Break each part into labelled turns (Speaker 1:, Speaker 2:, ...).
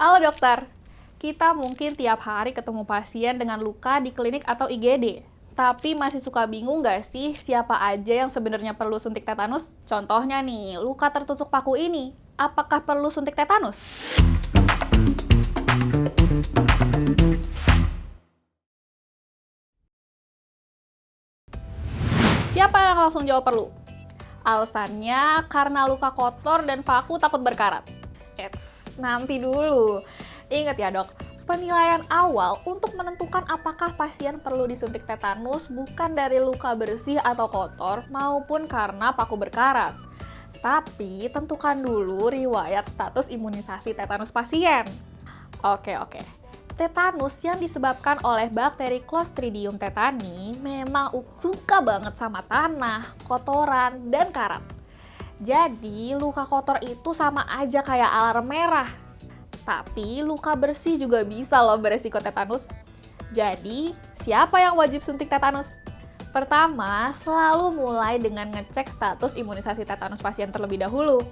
Speaker 1: Halo dokter, kita mungkin tiap hari ketemu pasien dengan luka di klinik atau IGD. Tapi masih suka bingung nggak sih siapa aja yang sebenarnya perlu suntik tetanus? Contohnya nih, luka tertusuk paku ini. Apakah perlu suntik tetanus? Siapa yang langsung jawab perlu? Alasannya karena luka kotor dan paku takut berkarat. Nanti dulu. Ingat ya dok, penilaian awal untuk menentukan apakah pasien perlu disuntik tetanus bukan dari luka bersih atau kotor maupun karena paku berkarat. Tapi tentukan dulu riwayat status imunisasi tetanus pasien. Oke. Tetanus yang disebabkan oleh bakteri Clostridium tetani memang suka banget sama tanah, kotoran, dan karat. Jadi, luka kotor itu sama aja kayak alarm merah. Tapi, luka bersih juga bisa loh beresiko tetanus. Jadi, siapa yang wajib suntik tetanus? Pertama, selalu mulai dengan ngecek status imunisasi tetanus pasien terlebih dahulu.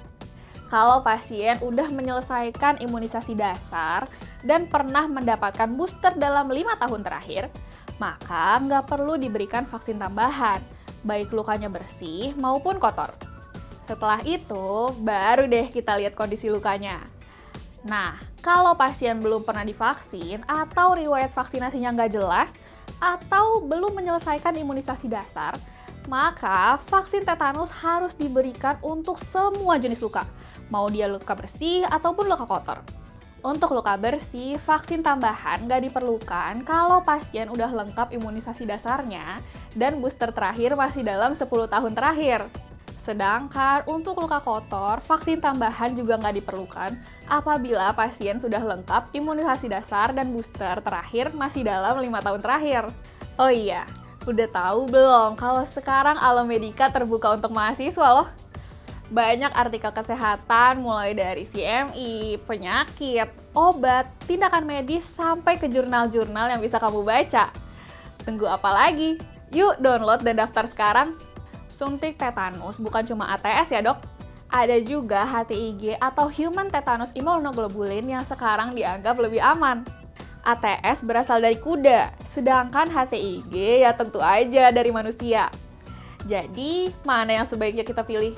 Speaker 1: Kalau pasien udah menyelesaikan imunisasi dasar dan pernah mendapatkan booster dalam 5 tahun terakhir, maka nggak perlu diberikan vaksin tambahan, baik lukanya bersih maupun kotor. Setelah itu, baru deh kita lihat kondisi lukanya. Nah, kalau pasien belum pernah divaksin atau riwayat vaksinasinya nggak jelas, atau belum menyelesaikan imunisasi dasar, maka vaksin tetanus harus diberikan untuk semua jenis luka, mau dia luka bersih ataupun luka kotor. Untuk luka bersih, vaksin tambahan nggak diperlukan kalau pasien udah lengkap imunisasi dasarnya dan booster terakhir masih dalam 10 tahun terakhir. Sedangkan untuk luka kotor, vaksin tambahan juga nggak diperlukan apabila pasien sudah lengkap imunisasi dasar dan booster terakhir masih dalam 5 tahun terakhir. Oh iya, udah tahu belum kalau sekarang Alamedica terbuka untuk mahasiswa loh? Banyak artikel kesehatan mulai dari CMI, penyakit, obat, tindakan medis, sampai ke jurnal-jurnal yang bisa kamu baca. Tunggu apa lagi? Yuk download dan daftar sekarang! Suntik tetanus bukan cuma ATS ya dok, ada juga HTIG atau Human Tetanus Immunoglobulin yang sekarang dianggap lebih aman. ATS berasal dari kuda, sedangkan HTIG ya tentu aja dari manusia. Jadi, mana yang sebaiknya kita pilih?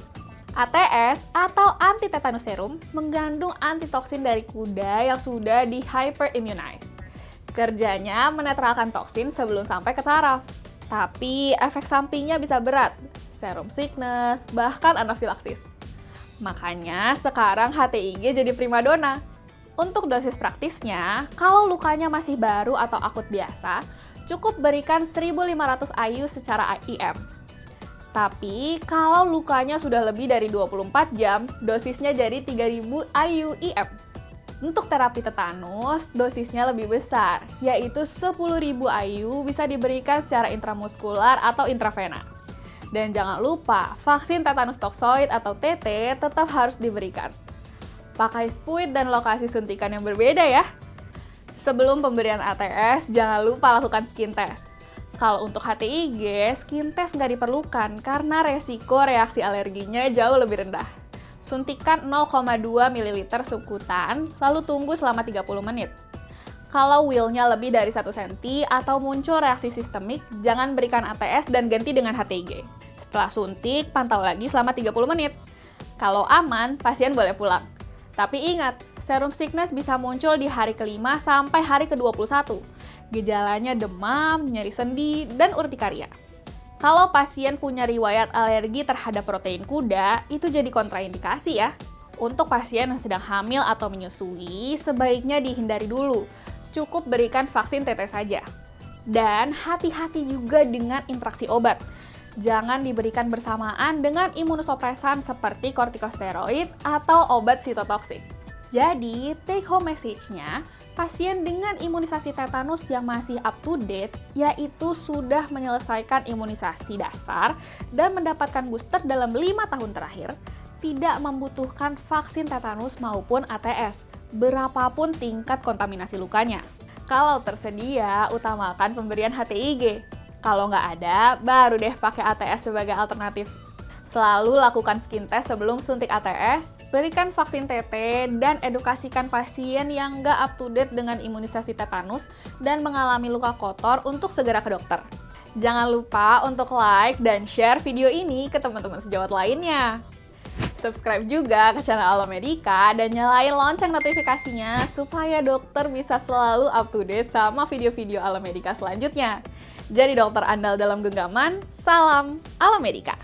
Speaker 1: ATS atau anti-tetanus serum mengandung antitoksin dari kuda yang sudah di-hyperimmunize. Kerjanya menetralkan toksin sebelum sampai ke saraf. Tapi efek sampingnya bisa berat, serum sickness, bahkan anafilaksis. Makanya sekarang HTIG jadi primadona. Untuk dosis praktisnya, kalau lukanya masih baru atau akut biasa, cukup berikan 1.500 IU secara IM. Tapi kalau lukanya sudah lebih dari 24 jam, dosisnya jadi 3.000 IU IM. Untuk terapi tetanus, dosisnya lebih besar, yaitu 10.000 IU bisa diberikan secara intramuskular atau intravena. Dan jangan lupa, vaksin tetanus toksoid atau TT tetap harus diberikan. Pakai spuit dan lokasi suntikan yang berbeda ya. Sebelum pemberian ATS, jangan lupa lakukan skin test. Kalau untuk HTIG, skin test nggak diperlukan karena resiko reaksi alerginya jauh lebih rendah. Suntikan 0,2 ml subkutan, lalu tunggu selama 30 menit. Kalau will-nya lebih dari 1 cm atau muncul reaksi sistemik, jangan berikan ATS dan ganti dengan HTIG. Setelah suntik, pantau lagi selama 30 menit. Kalau aman, pasien boleh pulang. Tapi ingat, serum sickness bisa muncul di hari ke-5 sampai hari ke-21. Gejalanya demam, nyeri sendi, dan urtikaria. Kalau pasien punya riwayat alergi terhadap protein kuda, itu jadi kontraindikasi ya. Untuk pasien yang sedang hamil atau menyusui, sebaiknya dihindari dulu. Cukup berikan vaksin TT saja. Dan hati-hati juga dengan interaksi obat. Jangan diberikan bersamaan dengan imunosupresan seperti kortikosteroid atau obat sitotoksik. Jadi, take home message-nya, pasien dengan imunisasi tetanus yang masih up to date, yaitu sudah menyelesaikan imunisasi dasar dan mendapatkan booster dalam 5 tahun terakhir, tidak membutuhkan vaksin tetanus maupun ATS, berapapun tingkat kontaminasi lukanya. Kalau tersedia, utamakan pemberian HTIG. Kalau nggak ada, baru deh pakai ATS sebagai alternatif. Selalu lakukan skin test sebelum suntik ATS, berikan vaksin TT, dan edukasikan pasien yang nggak up to date dengan imunisasi tetanus dan mengalami luka kotor untuk segera ke dokter. Jangan lupa untuk like dan share video ini ke teman-teman sejawat lainnya. Subscribe juga ke channel Alomedica dan nyalain lonceng notifikasinya supaya dokter bisa selalu up to date sama video-video Alomedica selanjutnya. Jadi dokter andal dalam genggaman, salam Alomedica!